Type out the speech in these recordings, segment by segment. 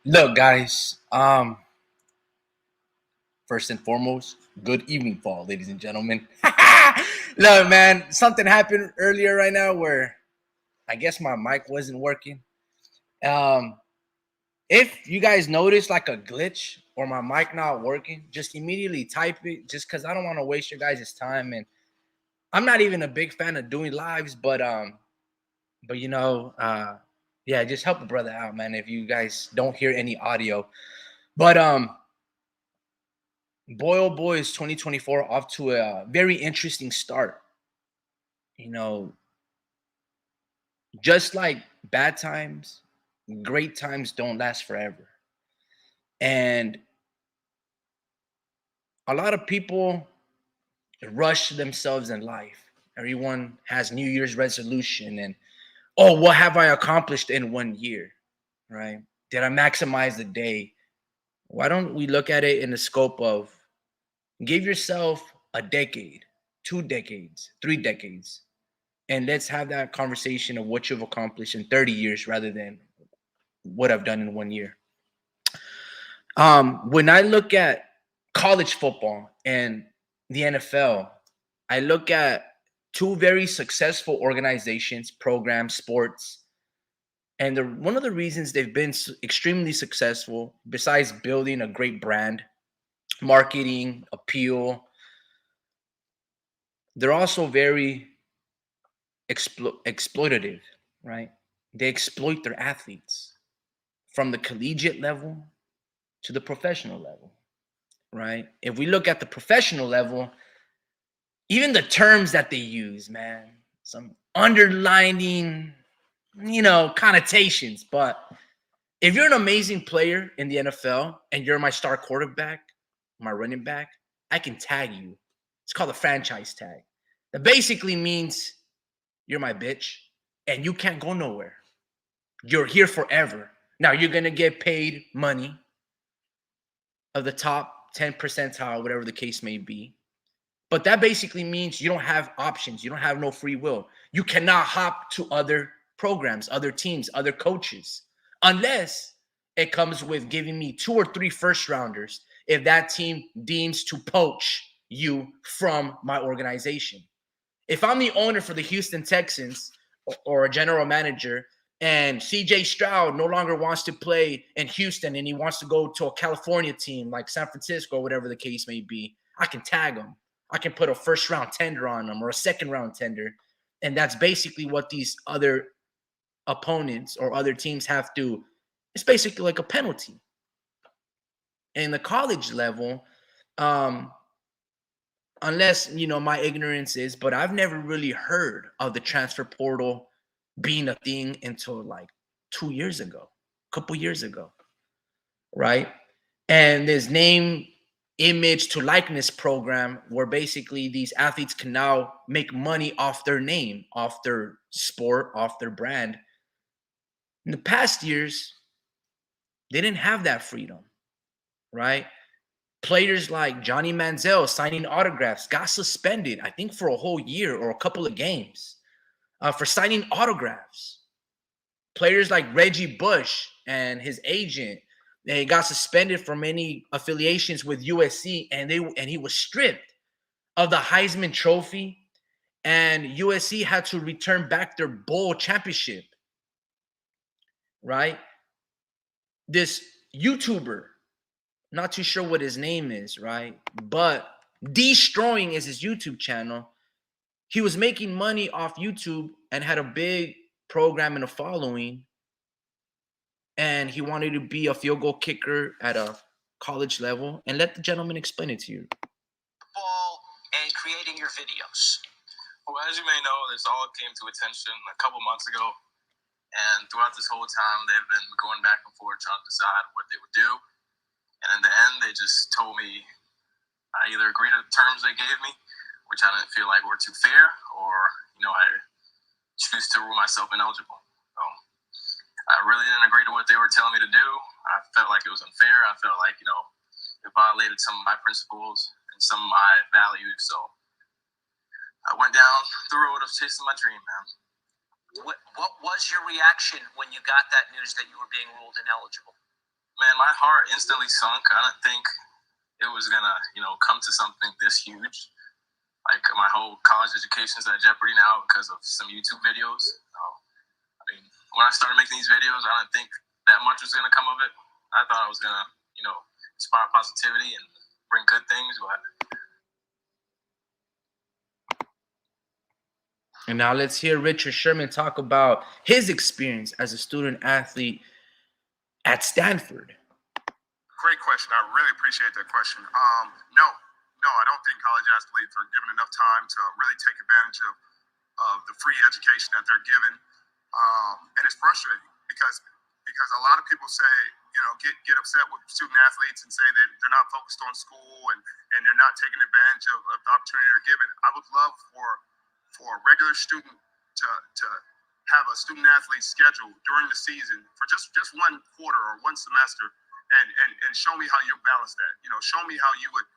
Look, guys. First and foremost, good evening, fall, ladies and gentlemen. Look, man, something happened earlier right now where I guess my mic wasn't working. Um, if you guys notice like a glitch or my mic not working, just immediately type it. Just because I don't want to waste your guys' time, and I'm not even a big fan of doing lives, but yeah, just help a brother out, man. If you guys don't hear any audio, but boy, oh boy, is 2024 off to a very interesting start. You know, just like bad times, great times don't last forever. And a lot of people rush themselves in life. Everyone has New Year's resolution and, oh, what have I accomplished in 1 year? Right? Did I maximize the day? Why don't we look at it in the scope of give yourself a decade, 2 decades, 3 decades, and let's have that conversation of what you've accomplished in 30 years rather than what I've done in 1 year. When I look at college football and the NFL, I look at two very successful organizations, programs, sports, and one of the reasons they've been extremely successful, besides building a great brand, marketing, appeal, they're also very exploitative, right? They exploit their athletes from the collegiate level to the professional level, right? If we look at the professional level, even the terms that they use, man, some underlining, connotations. But if you're an amazing player in the NFL and you're my star quarterback, my running back, I can tag you. It's called a franchise tag. That basically means you're my bitch and you can't go nowhere. You're here forever. Now you're going to get paid money of the top 10 percentile, whatever the case may be. But that basically means you don't have options. You don't have no free will. You cannot hop to other programs, other teams, other coaches, unless it comes with giving me 2 or 3 first rounders if that team deems to poach you from my organization. If I'm the owner for the Houston Texans or a general manager and CJ Stroud no longer wants to play in Houston and he wants to go to a California team like San Francisco or whatever the case may be, I can tag him. I can put a first round tender on them or a second round tender. And that's basically what these other opponents or other teams have to. It's basically like a penalty. In the college level, um, unless my ignorance is, but I've never really heard of the transfer portal being a thing until like 2 years ago, a couple years ago, right? And this name, image to likeness program where basically these athletes can now make money off their name, off their sport, off their brand. In the past years, they didn't have that freedom, right? Players like Johnny Manziel signing autographs got suspended, I think, for a whole year or a couple of games for signing autographs. Players like Reggie Bush and his agent, they got suspended from any affiliations with USC, and he was stripped of the Heisman Trophy, and USC had to return back their bowl championship. Right? This YouTuber, not too sure what his name is, right? But Destroying is his YouTube channel. He was making money off YouTube and had a big program and a following. And he wanted to be a field goal kicker at a college level. And let the gentleman explain it to you. Ball and creating your videos. Well, as you may know, this all came to attention a couple months ago. And throughout this whole time, they've been going back and forth trying to decide what they would do. And in the end, they just told me I either agree to the terms they gave me, which I didn't feel like were too fair, or, I choose to rule myself ineligible. So I really didn't agree to what they were telling me to do. I felt like it was unfair. I felt like, it violated some of my principles and some of my values. So I went down the road of chasing my dream, man. What was your reaction when you got that news that you were being ruled ineligible? man, my heart instantly sunk. I didn't think it was gonna, come to something this huge. Like my whole college education is at jeopardy now because of some YouTube videos. I mean, when I started making these videos, I didn't think that much was gonna come of it. I thought I was gonna, inspire positivity and bring good things, but. And now let's hear Richard Sherman talk about his experience as a student athlete at Stanford. Great question. I really appreciate that question. No, I don't think college athletes are given enough time to really take advantage of the free education that they're given. And it's frustrating because a lot of people say, get upset with student athletes and say that they're not focused on school and they're not taking advantage of the opportunity they're given. I would love for a regular student to have a student athlete schedule during the season for just one quarter or one semester and show me how you balance that. Show me how you would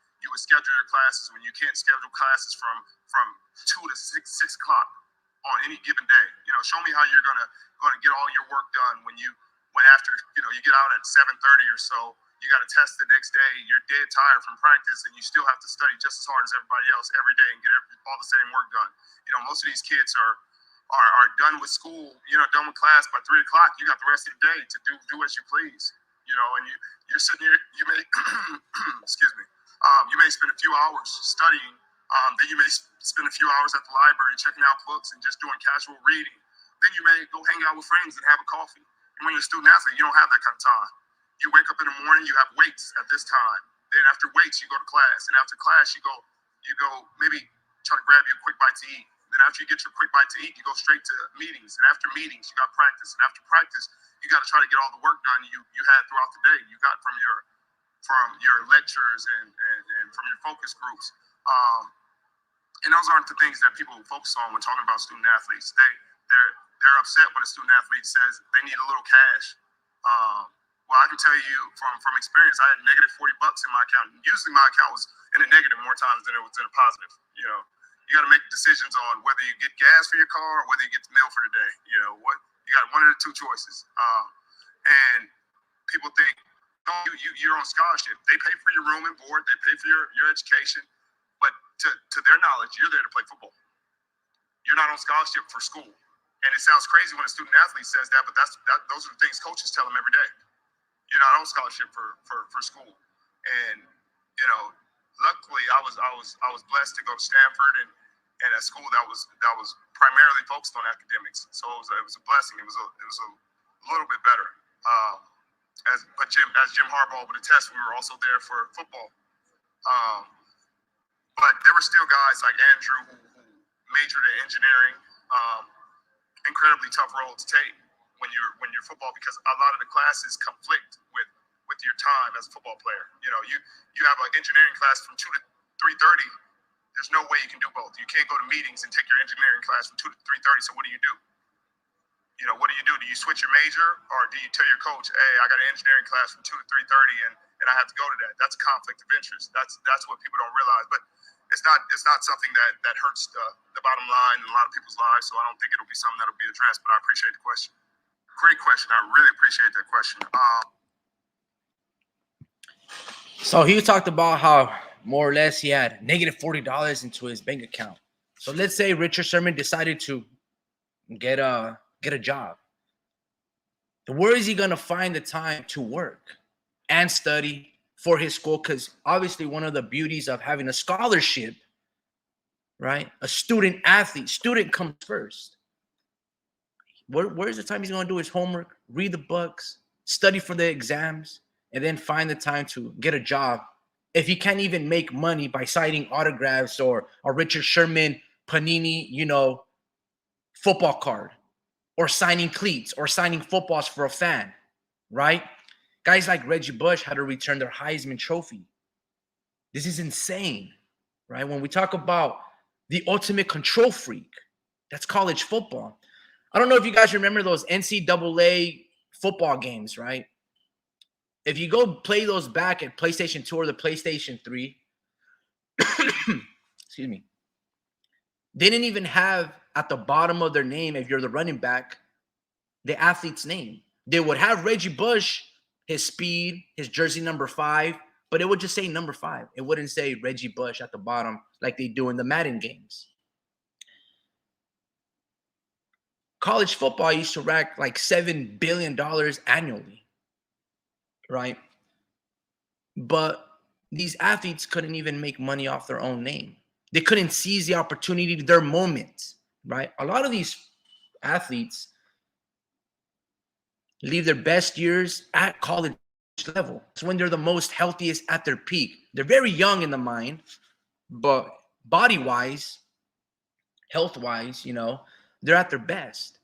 schedule your classes when you can't schedule classes from 2 to 6 o'clock on any given day. Show me how you're gonna get all your work done when after you get out at 7:30 or so, you got to test the next day. You're dead tired from practice, and you still have to study just as hard as everybody else every day and get all the same work done. Most of these kids are done with school, done with class by 3 o'clock. You got the rest of the day to do as you please. And you're sitting here. You may excuse me. You may spend a few hours studying. Then you may spend a few hours at the library checking out books and just doing casual reading. Then you may go hang out with friends and have a coffee. And when you're a student athlete, you don't have that kind of time. You wake up in the morning, you have weights at this time. Then after weights, you go to class. And after class, you go maybe try to grab you a quick bite to eat. Then after you get your quick bite to eat, you go straight to meetings. And after meetings, you got practice. And after practice, you got to try to get all the work done you had throughout the day. You got from your lectures and from your focus groups. And those aren't the things that people focus on when talking about student athletes. They're upset when a student athlete says they need a little cash. Well, I can tell you from experience, I had negative $40 in my account. Usually my account was in a negative more times than it was in a positive. You got to make decisions on whether you get gas for your car or whether you get the meal for the day. You got one of the two choices. And people think, you're on scholarship. They pay for your room and board. They pay for your education. But to their knowledge, you're there to play football. You're not on scholarship for school. And it sounds crazy when a student athlete says that, but those are the things coaches tell them every day. You're not on scholarship for school. And luckily I was blessed to go to Stanford and a school that was primarily focused on academics. So it was a blessing. It was a little bit better. As Jim Harbaugh would attest, we were also there for football. But there were still guys like Andrew who majored in engineering. Incredibly tough role to take when you're football, because a lot of the classes conflict with your time as a football player. You have an engineering class from 2 to 3:30. There's no way you can do both. You can't go to meetings and take your engineering class from 2 to 3:30. So what do you do? What do you do? Do you switch your major, or do you tell your coach, hey, I got an engineering class from 2 to 3:30 and I have to go to that? That's a conflict of interest. That's what people don't realize. But it's not something that hurts the bottom line in a lot of people's lives. So I don't think it'll be something that'll be addressed, but I appreciate the question. Great question. I really appreciate that question. So he talked about how more or less he had negative $40 into his bank account. So let's say Richard Sherman decided to get a job. Where is he going to find the time to work and study for his school? Because obviously one of the beauties of having a scholarship, right? A student athlete, student comes first. Where's the time he's going to do his homework, read the books, study for the exams, and then find the time to get a job if he can't even make money by signing autographs or a Richard Sherman Panini, football card, or signing cleats or signing footballs for a fan, right? Guys like Reggie Bush had to return their Heisman Trophy. This is insane, right? When we talk about the ultimate control freak, that's college football. I don't know if you guys remember those NCAA football games, right? If you go play those back at PlayStation 2 or the PlayStation 3, excuse me, they didn't even have at the bottom of their name, if you're the running back, the athlete's name. They would have Reggie Bush his speed, his jersey number 5, but it would just say number 5. It wouldn't say Reggie Bush at the bottom like they do in the Madden games. College football used to rack like $7 billion annually, right? But these athletes couldn't even make money off their own name. They couldn't seize the opportunity, their moment, right? A lot of these athletes leave their best years at college level. It's when they're the most healthiest at their peak. They're very young in the mind, but body-wise, health-wise, they're at their best.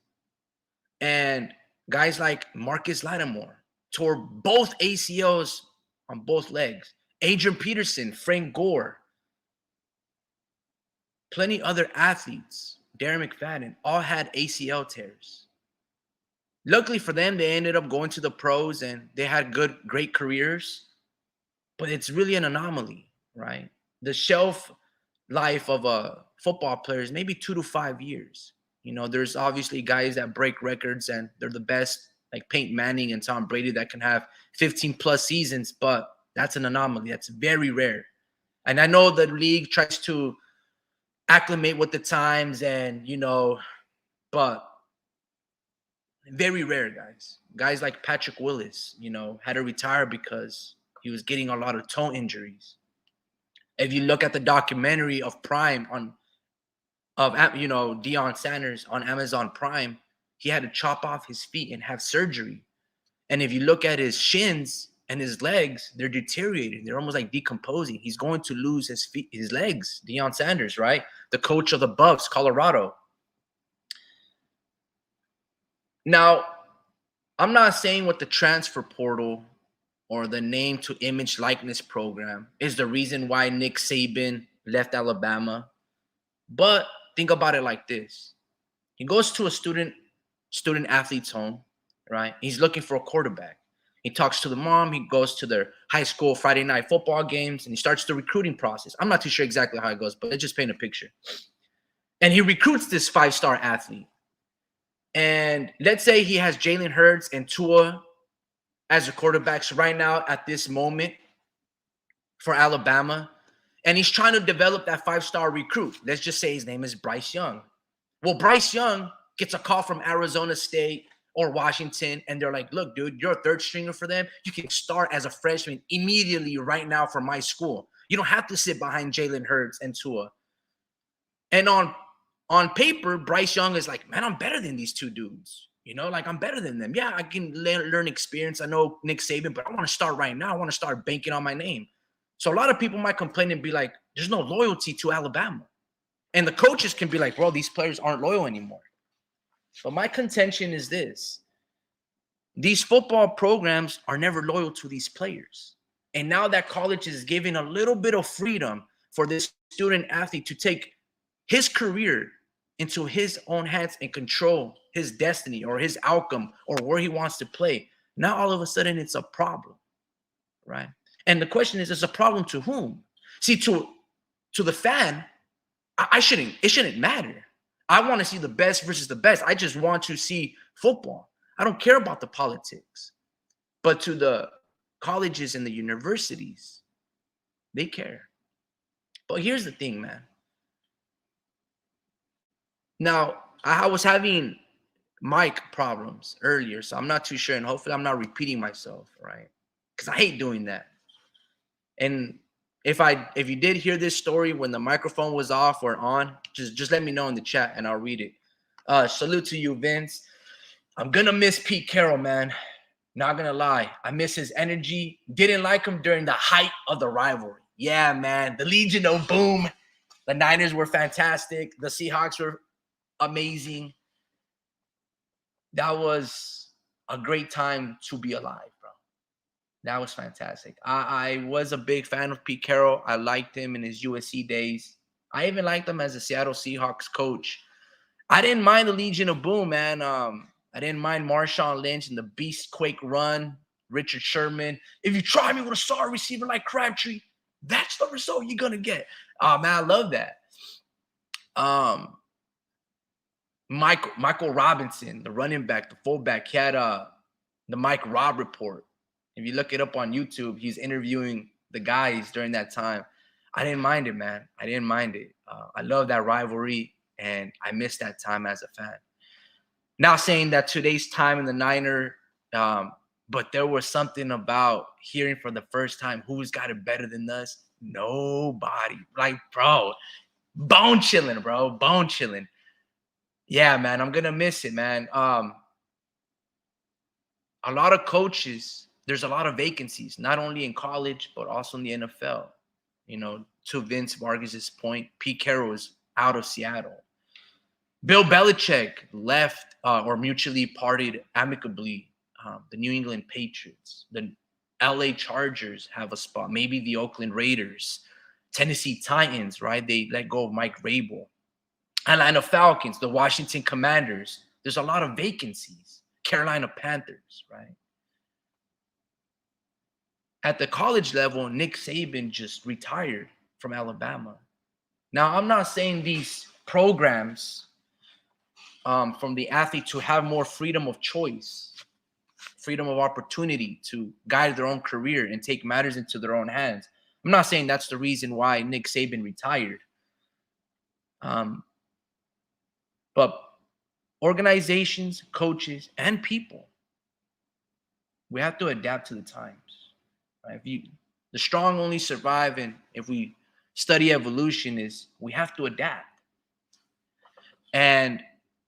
And guys like Marcus Lattimore tore both ACLs on both legs. Adrian Peterson, Frank Gore, plenty other athletes, Darren McFadden, all had ACL tears. Luckily for them, they ended up going to the pros and they had great careers. But it's really an anomaly, right? The shelf life of a football player is maybe 2 to 5 years. There's obviously guys that break records and they're the best, like Peyton Manning and Tom Brady, that can have 15 plus seasons, but that's an anomaly. That's very rare. And I know the league tries to acclimate with the times and, but very rare, guys. Guys like Patrick Willis, had to retire because he was getting a lot of toe injuries. If you look at the documentary of Prime Deion Sanders on Amazon Prime, he had to chop off his feet and have surgery. And if you look at his shins and his legs, they're deteriorating. They're almost like decomposing. He's going to lose his legs. Deion Sanders, right? The coach of the Buffs, Colorado. Now, I'm not saying what the transfer portal or the name to image likeness program is the reason why Nick Saban left Alabama. But think about it like this. He goes to a student athlete's home, right? He's looking for a quarterback. He talks to the mom. He goes to their high school Friday night football games, and he starts the recruiting process. I'm not too sure exactly how it goes, but let's just paint a picture. And he recruits this 5-star athlete. And let's say he has Jalen Hurts and Tua as the quarterbacks right now at this moment for Alabama. And he's trying to develop that 5-star recruit. Let's just say his name is Bryce Young. Well, Bryce Young gets a call from Arizona State or Washington, and they're like, look, dude, you're a third stringer for them. You can start as a freshman immediately right now for my school. You don't have to sit behind Jalen Hurts and Tua. And on paper, Bryce Young is like, man, I'm better than these two dudes. I'm better than them. Yeah, I can learn experience. I know Nick Saban, but I want to start right now. I want to start banking on my name. So a lot of people might complain and be like, there's no loyalty to Alabama. And the coaches can be like, bro, these players aren't loyal anymore. But my contention is this. These football programs are never loyal to these players. And now that college is giving a little bit of freedom for this student athlete to take his career into his own hands and control his destiny or his outcome or where he wants to play. Now all of a sudden it's a problem, right? And the question is, it's a problem to whom? See, to the fan, it shouldn't matter. I want to see the best versus the best. I just want to see football. I don't care about the politics. But to the colleges and the universities, they care. But here's the thing, man. Now, I was having mic problems earlier, so I'm not too sure, and hopefully I'm not repeating myself, right? Because I hate doing that. And if you did hear this story when the microphone was off or on, just let me know in the chat and I'll read it. Salute to you, Vince. I'm gonna miss Pete Carroll, man. Not gonna lie, I miss his energy. Didn't like him during the height of the rivalry. Yeah, man, the Legion of Boom. The Niners were fantastic. The Seahawks were amazing. That was a great time to be alive, bro. That was fantastic. I was a big fan of Pete Carroll. I liked him in his USC days. I even liked him as a Seattle Seahawks coach. I didn't mind the Legion of Boom, man. I didn't mind Marshawn Lynch and the Beastquake run, Richard Sherman. If you try me with a star receiver like Crabtree, that's the result you're gonna get. Man, I love that. Michael Robinson, the running back, the fullback, he had the Mike Robb report. If you look it up on YouTube, he's interviewing the guys during that time. I didn't mind it, man. I didn't mind it. I love that rivalry, and I miss that time as a fan. Not saying that today's time in the Niner, but there was something about hearing for the first time who's got it better than us. Nobody. Like, bro, bone chilling, bro. Bone chilling. Yeah, man, I'm going to miss it, man. A lot of coaches, there's a lot of vacancies, not only in college, but also in the NFL. You know, to Vince Vargas's point, Pete Carroll is out of Seattle. Bill Belichick left or mutually parted amicably. The New England Patriots, the LA Chargers have a spot, maybe the Oakland Raiders, Tennessee Titans, right? They let go of Mike Vrabel. Atlanta Falcons, the Washington Commanders. There's a lot of vacancies. Carolina Panthers, right? At the college level, Nick Saban just retired from Alabama. Now, I'm not saying these programs from the athlete to have more freedom of choice, freedom of opportunity to guide their own career and take matters into their own hands. I'm not saying that's the reason why Nick Saban retired. But organizations, coaches, and people, we have to adapt to the times. Right? The strong only survive, and if we study evolution, is we have to adapt. And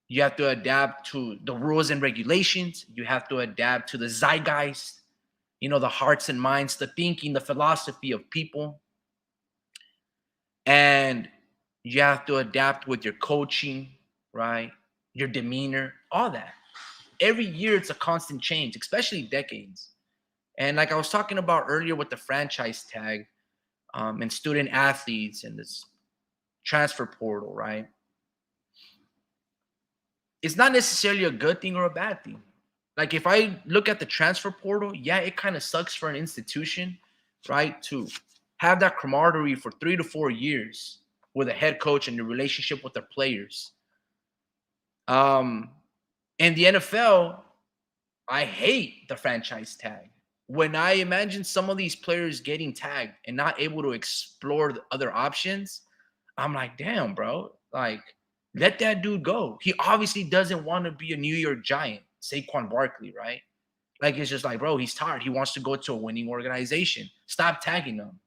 you have to adapt to the rules and regulations. You have to adapt to the zeitgeist, you know, the hearts and minds, the thinking, the philosophy of people. And you have to adapt with your coaching, right? Your demeanor, all that. Every year it's a constant change, especially decades. And like I was talking about earlier with the franchise tag and student athletes and this transfer portal, right? It's not necessarily a good thing or a bad thing. Like if I look at the transfer portal, yeah, it kind of sucks for an institution, right? To have that camaraderie for 3 to 4 years with a head coach and the relationship with their players. In the NFL, I hate the franchise tag. When I imagine some of these players getting tagged and not able to explore the other options, I'm like, damn, bro, like, let that dude go. He obviously doesn't want to be a New York Giant, Saquon Barkley, right? Like, it's just like, bro, he's tired. He wants to go to a winning organization. Stop tagging him.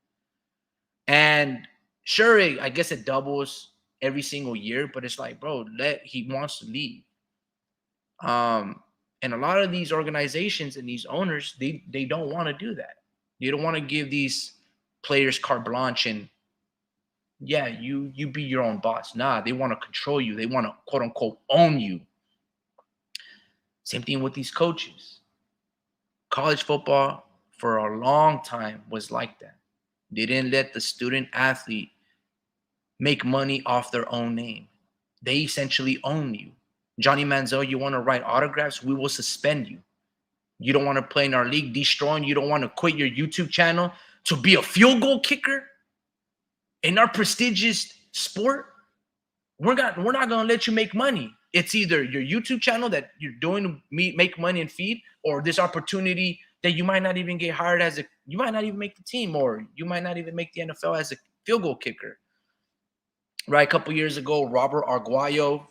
And sure, I guess it doubles every single year, but it's like, bro, he wants to leave. And a lot of these organizations and these owners, they don't want to do that. They don't want to give these players carte blanche and, yeah, you be your own boss. Nah, they want to control you. They want to, quote unquote, own you. Same thing with these coaches. College football for a long time was like that. They didn't let the student athlete make money off their own name. They essentially own you. Johnny Manziel, you want to write autographs? We will suspend you. You don't want to play in our league, destroying. You don't want to quit your YouTube channel to be a field goal kicker in our prestigious sport? We're not going to let you make money. It's either your YouTube channel that you're doing to make money and feed, or this opportunity that you might not even get hired you might not even make the team, or you might not even make the NFL as a field goal kicker. Right, a couple years ago, Robert Arguello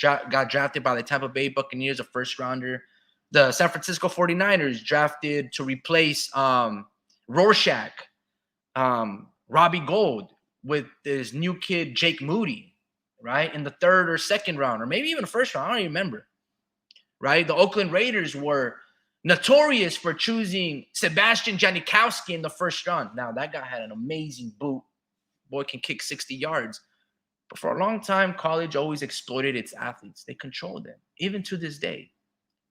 got drafted by the Tampa Bay Buccaneers, a first rounder. The San Francisco 49ers drafted to replace Rorschach, Robbie Gould, with this new kid, Jake Moody, right? In the third or second round, or maybe even the first round. I don't even remember, right? The Oakland Raiders were notorious for choosing Sebastian Janikowski in the first round. Now, that guy had an amazing boot. Boy can kick 60 yards. But for a long time, college always exploited its athletes. They controlled them, even to this day.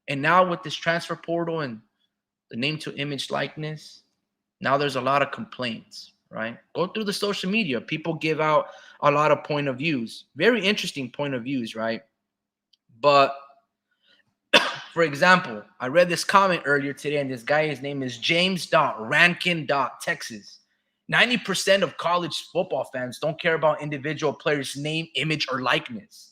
And now with this transfer portal and the name to image likeness, now there's a lot of complaints, right? Go through the social media. People give out a lot of point of views, very interesting point of views, right? But for example, I read this comment earlier today, and this guy, his name is James.Rankin.Texas. 90% of college football fans don't care about individual players' name, image, or likeness.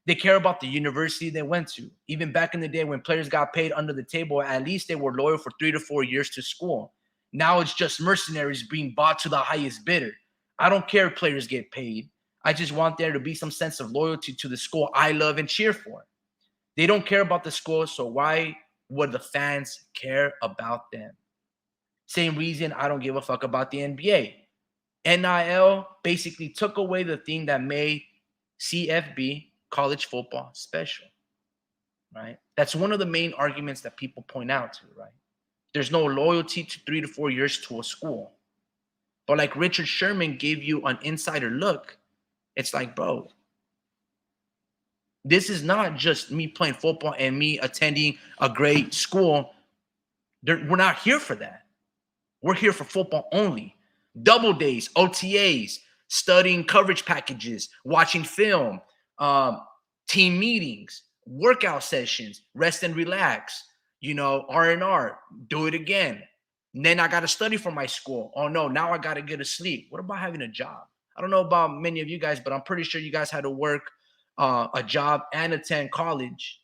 They care about the university they went to. Even back in the day when players got paid under the table, at least they were loyal for 3 to 4 years to school. Now it's just mercenaries being bought to the highest bidder. I don't care if players get paid. I just want there to be some sense of loyalty to the school I love and cheer for. They don't care about the school, so why would the fans care about them? Same reason I don't give a fuck about the NBA. NIL basically took away the thing that made CFB, college football, special, right? That's one of the main arguments that people point out to, right? There's no loyalty to 3 to 4 years to a school. But like Richard Sherman gave you an insider look, it's like, bro, this is not just me playing football and me attending a great school. We're not here for that. We're here for football only. Double days, OTAs, studying coverage packages, watching film, team meetings, workout sessions, rest and relax, R&R, do it again. And then I got to study for my school. Oh, no, now I got to get to sleep. What about having a job? I don't know about many of you guys, but I'm pretty sure you guys had to work a job and attend college,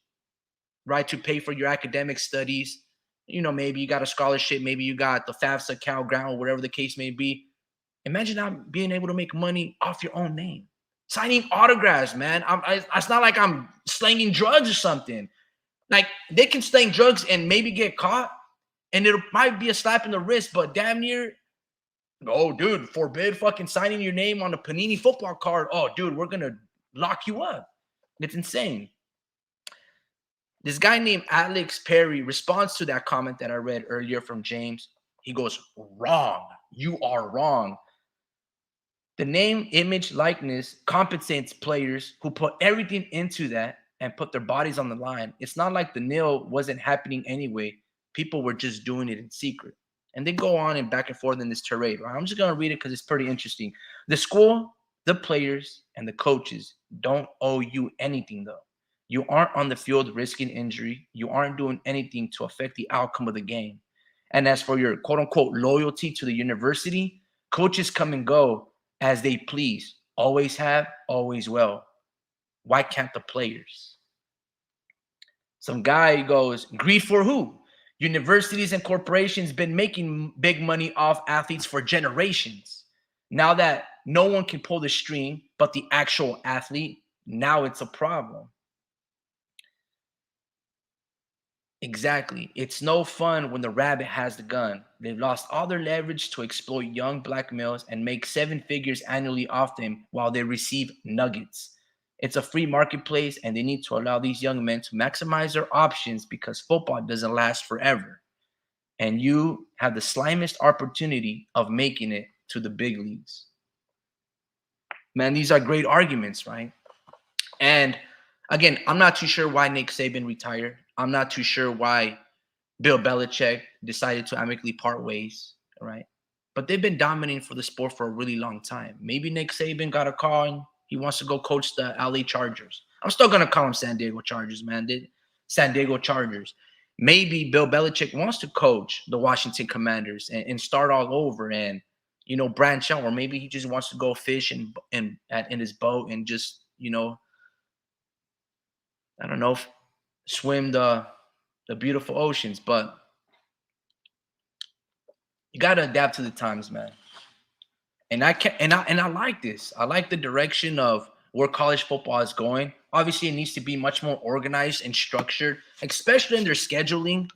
right, to pay for your academic studies. Maybe you got a scholarship, maybe you got the FAFSA, Cal, Grant, or whatever the case may be. Imagine not being able to make money off your own name. Signing autographs, man. It's not like I'm slanging drugs or something. Like, they can slang drugs and maybe get caught, and it might be a slap in the wrist, but damn near, oh, dude, forbid fucking signing your name on a Panini football card. Oh, dude, we're going to lock you up. It's insane. This guy named Alex Perry responds to that comment that I read earlier from James. He goes, wrong. You are wrong. The name, image, likeness compensates players who put everything into that and put their bodies on the line. It's not like the nil wasn't happening anyway. People were just doing it in secret. And they go on and back and forth in this tirade. Right? I'm just going to read it because it's pretty interesting. The school, the players, and the coaches don't owe you anything, though. You aren't on the field risking injury. You aren't doing anything to affect the outcome of the game. And as for your quote-unquote loyalty to the university, coaches come and go as they please. Always have, always will. Why can't the players? Some guy goes, greed for who? Universities and corporations been making big money off athletes for generations. Now that no one can pull the string but the actual athlete, now it's a problem. Exactly. It's no fun when the rabbit has the gun. They've lost all their leverage to exploit young black males and make 7 figures annually off them while they receive nuggets. It's a free marketplace, and they need to allow these young men to maximize their options because football doesn't last forever. And you have the slimest opportunity of making it to the big leagues. Man, these are great arguments, right? And again, I'm not too sure why Nick Saban retired. I'm not too sure why Bill Belichick decided to amicably part ways, right? But they've been dominating for the sport for a really long time. Maybe Nick Saban got a call and he wants to go coach the LA Chargers. I'm still going to call them San Diego Chargers, man. San Diego Chargers. Maybe Bill Belichick wants to coach the Washington Commanders and start all over and, branch out. Or maybe he just wants to go fish in his boat and just, I don't know, swim the beautiful oceans. But you got to adapt to the times, man. And I like this. I like the direction of where college football is going. Obviously, it needs to be much more organized and structured, especially in their scheduling.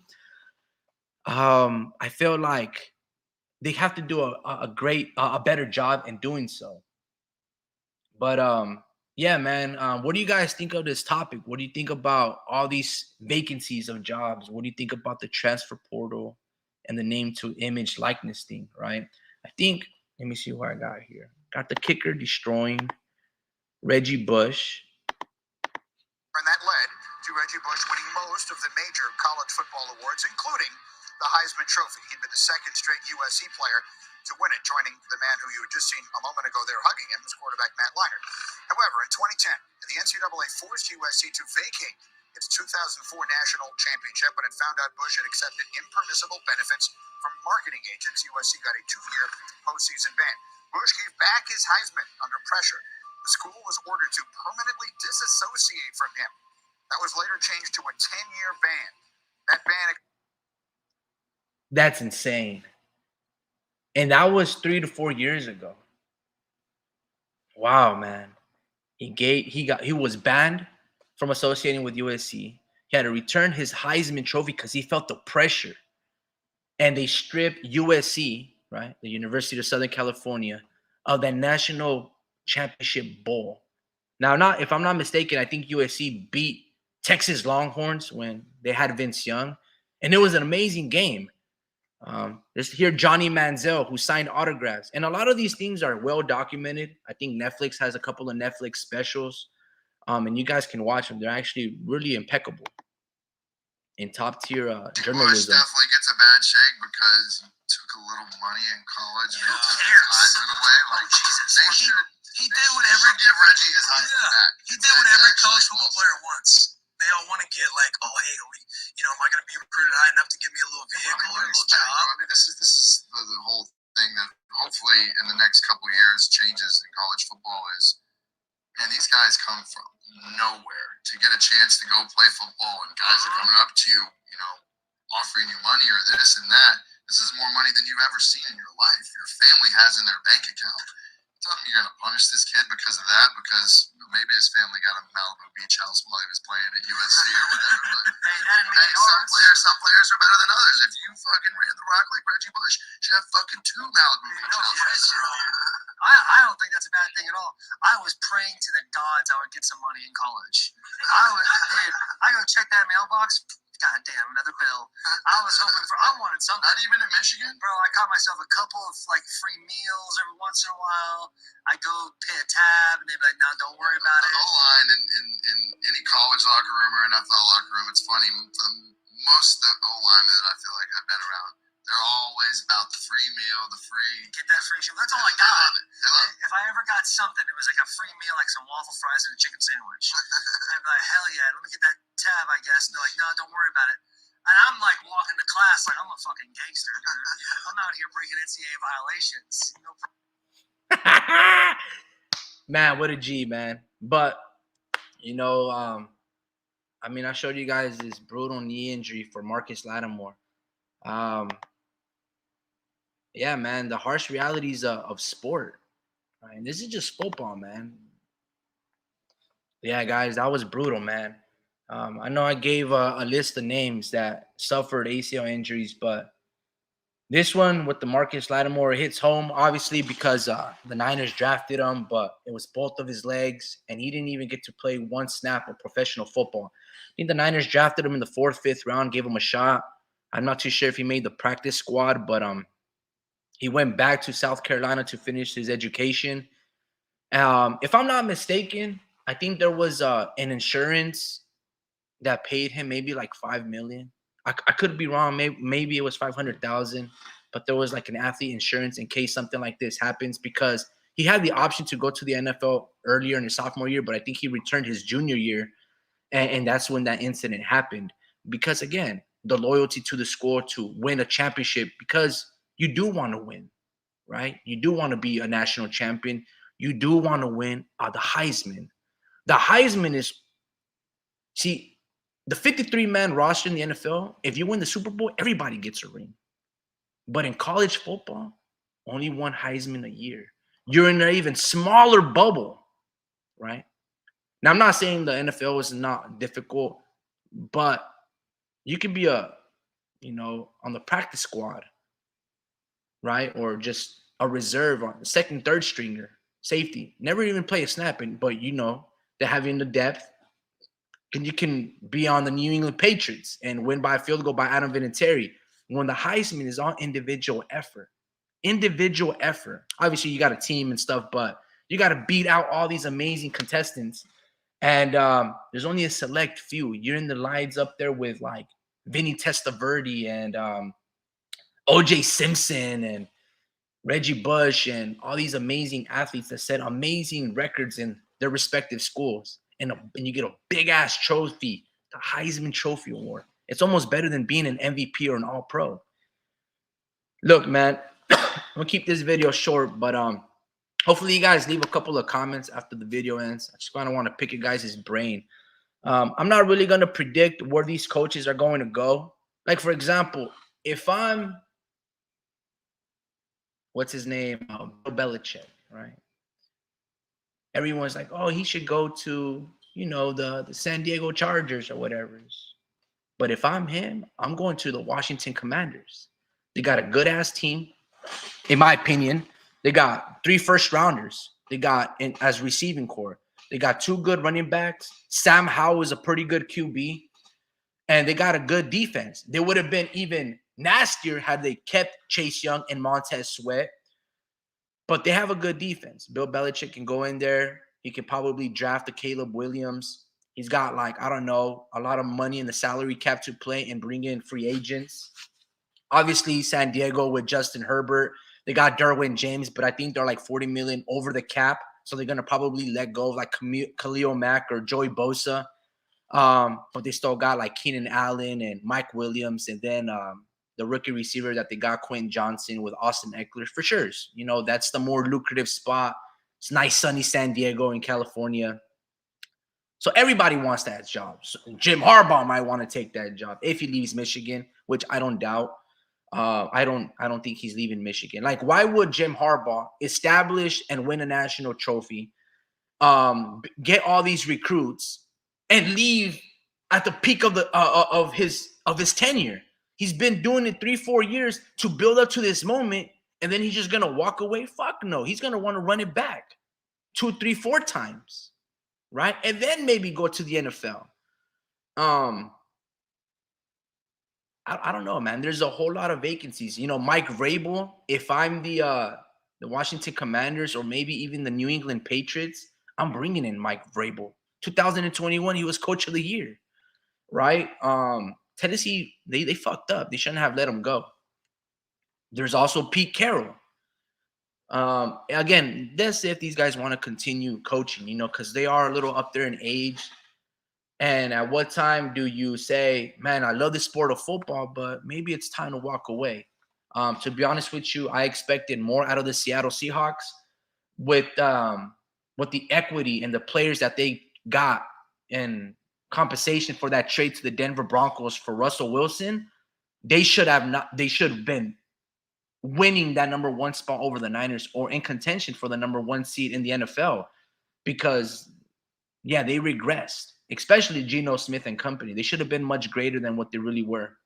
I feel like they have to do a better job in doing so. But yeah, man. What do you guys think of this topic? What do you think about all these vacancies of jobs? What do you think about the transfer portal and the name to image likeness thing? Right? I think. Let me see what I got here. Got the kicker destroying Reggie Bush. And that led to Reggie Bush winning most of the major college football awards, including the Heisman Trophy. He'd been the second straight USC player to win it, joining the man who you had just seen a moment ago there hugging him, was quarterback Matt Leinart. However, in 2010, the NCAA forced USC to vacate its 2004 national championship when it found out Bush had accepted impermissible benefits from marketing agents. USC got a 2-year postseason ban. Bush gave back his Heisman under pressure The school was ordered to permanently disassociate from him. That was later changed to a 10-year ban. That ban. That's insane. And that was 3 to 4 years ago. Wow, man. He was banned from associating with USC. He had to return his Heisman Trophy because he felt the pressure. And they stripped USC, right, the University of Southern California, of that national championship bowl. Now, if I'm not mistaken, I think USC beat Texas Longhorns when they had Vince Young, and it was an amazing game. There's here Johnny Manziel, who signed autographs, and a lot of these things are well documented. I think Netflix has a couple of Netflix specials, and you guys can watch them. They're actually really impeccable in top tier Bush journalism. definitely gets a bad shake because he took a little money in college and he took his Heisman away. Like, Jesus. they should. He did what every give Reggie his Heisman back. He did what every college football player wants. They all want to get like, oh hey, am I going to be recruited high enough to give me a little vehicle or a little job? I mean, this is the whole thing that hopefully in the next couple of years changes in college football is, man, these guys come from nowhere to get a chance to go play football, and guys are coming up to you, offering you money or this and that. This is more money than you've ever seen in your life. Your family has in their bank account. Tell me you're going to punish this kid because of that, because maybe his family got a Malibu beach house while he was playing at USC or whatever. But some players are better than others. If you fucking ran the rock like Reggie Bush, you should have fucking 2 Malibu beach houses. I don't think that's a bad thing at all. I was praying to the gods I would get some money in college. I go check that mailbox. God damn, another bill. I wanted something. Not even in Michigan? Bro, I caught myself a couple of free meals every once in a while. I go pay a tab and they'd be like, no, don't worry about it. The O-line in any college locker room or NFL locker room, it's funny. For most of the O-linemen that I feel like I've been around, they're always about the free meal, the free. Get that free shit. That's all I got. If I ever got something, it was like a free meal, like some waffle fries and a chicken sandwich. I'd be like, hell yeah, let me get that tab, I guess. And they're like, no, don't worry about it. And I'm like walking to class like I'm a fucking gangster, dude. I'm out here breaking NCAA violations. No problem. Man, what a G, man. But, I showed you guys this brutal knee injury for Marcus Lattimore. Yeah, man, the harsh realities of sport. Right? This is just football, man. Yeah, guys, that was brutal, man. I know I gave a list of names that suffered ACL injuries, but this one with the Marcus Lattimore hits home, obviously, because the Niners drafted him, but it was both of his legs, and he didn't even get to play one snap of professional football. I think the Niners drafted him in the 4th, 5th round, gave him a shot. I'm not too sure if he made the practice squad, but he went back to South Carolina to finish his education. If I'm not mistaken, I think there was an insurance that paid him maybe like $5 million. I could be wrong. Maybe it was $500,000, but there was like an athlete insurance in case something like this happens, because he had the option to go to the NFL earlier in his sophomore year, but I think he returned his junior year, and that's when that incident happened. Because again, the loyalty to the school to win a championship, because you do want to win, right? You do want to be a national champion. You do want to win the Heisman. The Heisman is, see, the 53-man roster in the NFL, if you win the Super Bowl, everybody gets a ring. But in college football, only one Heisman a year. You're in an even smaller bubble, right? Now, I'm not saying the NFL is not difficult, but you can be on the practice squad, right? Or just a reserve on the second, third stringer, safety. Never even play a snap, but they're having the depth. And you can be on the New England Patriots and win by a field goal by Adam Vinatieri. When the Heisman is on individual effort. Individual effort. Obviously, you got a team and stuff, but you got to beat out all these amazing contestants. And there's only a select few. You're in the lines up there with like Vinny Testaverde and O.J. Simpson and Reggie Bush and all these amazing athletes that set amazing records in their respective schools. And you get a big-ass trophy, the Heisman Trophy Award. It's almost better than being an MVP or an All-Pro. Look, man, I'm going to keep this video short, but hopefully you guys leave a couple of comments after the video ends. I just kind of want to pick your guys' brain. I'm not really going to predict where these coaches are going to go. Like, for example, if I'm, what's his name? Bill Belichick, right? Everyone's like, oh, he should go to, you know, the San Diego Chargers or whatever. But if I'm him, I'm going to the Washington Commanders. They got a good-ass team, in my opinion. They got 3 first-rounders. They got, as receiving core, they got 2 good running backs. Sam Howell is a pretty good QB. And they got a good defense. They would have been even nastier had they kept Chase Young and Montez Sweat. But they have a good defense. Bill Belichick can go in there. He can probably draft a Caleb Williams. He's got, like, I don't know, a lot of money in the salary cap to play and bring in free agents. Obviously, San Diego with Justin Herbert. They got Derwin James, but I think they're like $40 million over the cap. So they're going to probably let go of like Khalil Mack or Joey Bosa. But they still got like Keenan Allen and Mike Williams. And then the rookie receiver that they got, Quentin Johnson, with Austin Eckler. For sure. You know, that's the more lucrative spot. It's nice, sunny San Diego in California. So everybody wants that job. So Jim Harbaugh might want to take that job if he leaves Michigan, which I don't doubt. I don't think he's leaving Michigan. Like, why would Jim Harbaugh establish and win a national trophy, get all these recruits, and leave at the peak of the of his tenure? He's been doing it 3-4 years to build up to this moment, and then he's just gonna walk away? Fuck no. He's gonna want to run it back 2, 3, 4 times. Right? And then maybe go to the NFL. I don't know, man. There's a whole lot of vacancies. You know, Mike Vrabel, if I'm the Washington Commanders or maybe even the New England Patriots, I'm bringing in Mike Vrabel. 2021, he was coach of the year. Right? Tennessee, they fucked up. They shouldn't have let him go. There's also Pete Carroll. Again, let's see if these guys want to continue coaching, you know, because they are a little up there in age. And at what time do you say, man, I love the sport of football, but maybe it's time to walk away? To be honest with you, I expected more out of the Seattle Seahawks with the equity and the players that they got in compensation for that trade to the Denver Broncos for Russell Wilson. They should have been winning that number 1 spot over the Niners or in contention for the number 1 seed in the NFL, because, yeah, they regressed, especially Geno Smith and company. They should have been much greater than what they really were.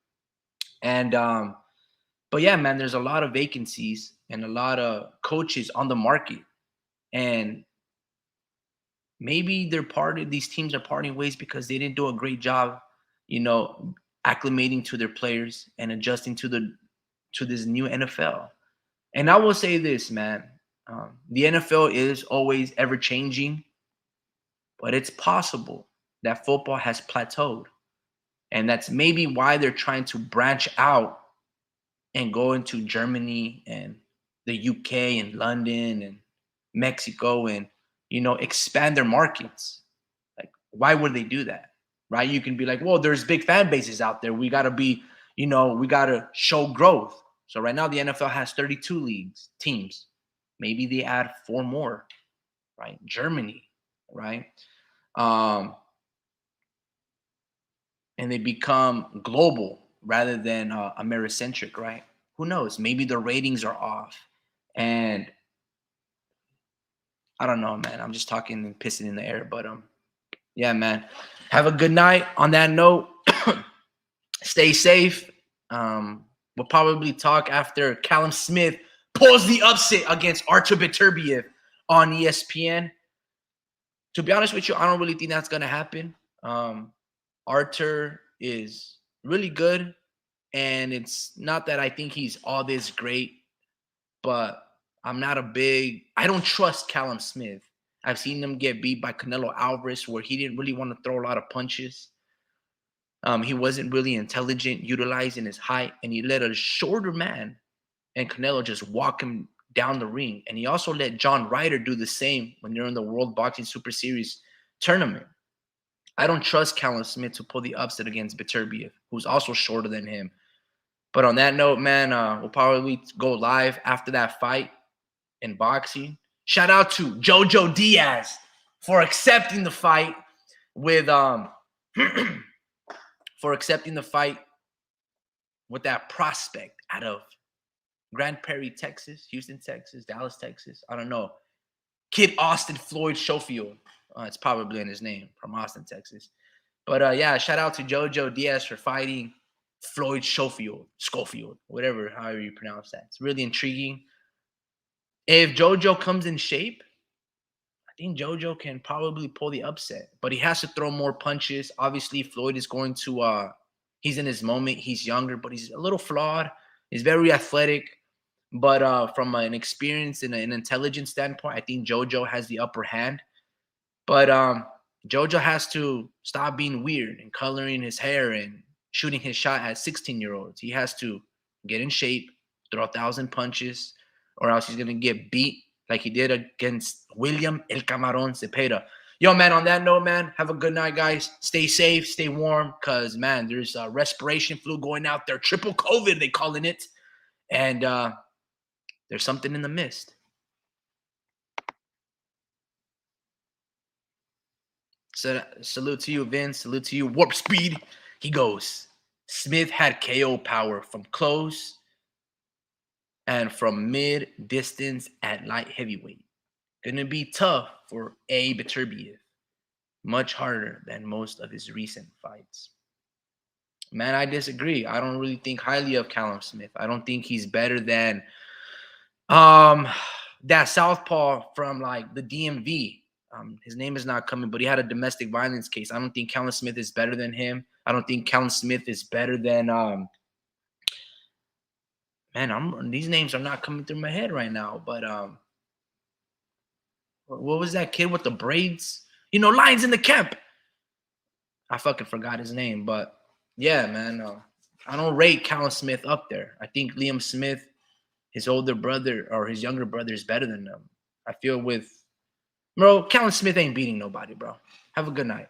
And, but yeah, man, there's a lot of vacancies and a lot of coaches on the market. And maybe these teams are parting ways because they didn't do a great job, you know, acclimating to their players and adjusting to this new NFL. And I will say this, man, the NFL is always ever changing, but it's possible that football has plateaued. And that's maybe why they're trying to branch out and go into Germany and the UK and London and Mexico and, you know, expand their markets. Like, why would they do that? Right? You can be like, well, there's big fan bases out there. We got to be, you know, we got to show growth. So right now the NFL has 32 teams. Maybe they add 4 more, right? Germany, right? And they become global rather than Americentric, right? Who knows? Maybe the ratings are off. And I don't know, man. I'm just talking and pissing in the air. But yeah, man. Have a good night. On that note, stay safe. We'll probably talk after Callum Smith pulls the upset against Artur Beterbiev on ESPN. To be honest with you, I don't really think that's going to happen. Artur is really good, and it's not that I think he's all this great, but I don't trust Callum Smith. I've seen him get beat by Canelo Alvarez where he didn't really want to throw a lot of punches. He wasn't really intelligent, utilizing his height, and he let a shorter man and Canelo just walk him down the ring. And he also let John Ryder do the same when they're in the World Boxing Super Series tournament. I don't trust Callum Smith to pull the upset against Beterbiev, who's also shorter than him. But on that note, man, we'll probably go live after that fight in boxing. Shout out to Jojo Diaz for accepting the fight with for accepting the fight with that prospect out of Grand Prairie, Texas, Houston, Texas, Dallas, Texas. I don't know. Kid Austin Floyd Schofield. It's probably in his name, from Austin, Texas. But yeah, shout out to Jojo Diaz for fighting Floyd Schofield, whatever, however you pronounce that. It's really intriguing. If Jojo comes in shape, I think Jojo can probably pull the upset, but he has to throw more punches. Obviously, Floyd is going to, he's in his moment. He's younger, but he's a little flawed. He's very athletic. But from an experience and an intelligence standpoint, I think Jojo has the upper hand. But Jojo has to stop being weird and coloring his hair and shooting his shot at 16-year-olds. He has to get in shape, throw 1,000 punches, or else he's going to get beat like he did against William El Camarón Cepeda. Yo, man, on that note, man, have a good night, guys. Stay safe, stay warm, because, man, there's a respiration flu going out there. Triple COVID, they calling it. And there's something in the mist. So, salute to you, Vince. Salute to you, Warp Speed. He goes, Smith had KO power from close and from mid-distance at light heavyweight. Gonna be tough for A. Beterbiev. Much harder than most of his recent fights. Man, I disagree. I don't really think highly of Callum Smith. I don't think he's better than that southpaw from like the DMV. His name is not coming, but he had a domestic violence case. I don't think Callum Smith is better than him. I don't think Callum Smith is better than man, these names are not coming through my head right now. But what was that kid with the braids? You know, Lions in the Camp. I fucking forgot his name, but yeah, man. I don't rate Callum Smith up there. I think Liam Smith, his older brother or his younger brother, is better than them. I feel with, bro, Callum Smith ain't beating nobody, bro. Have a good night.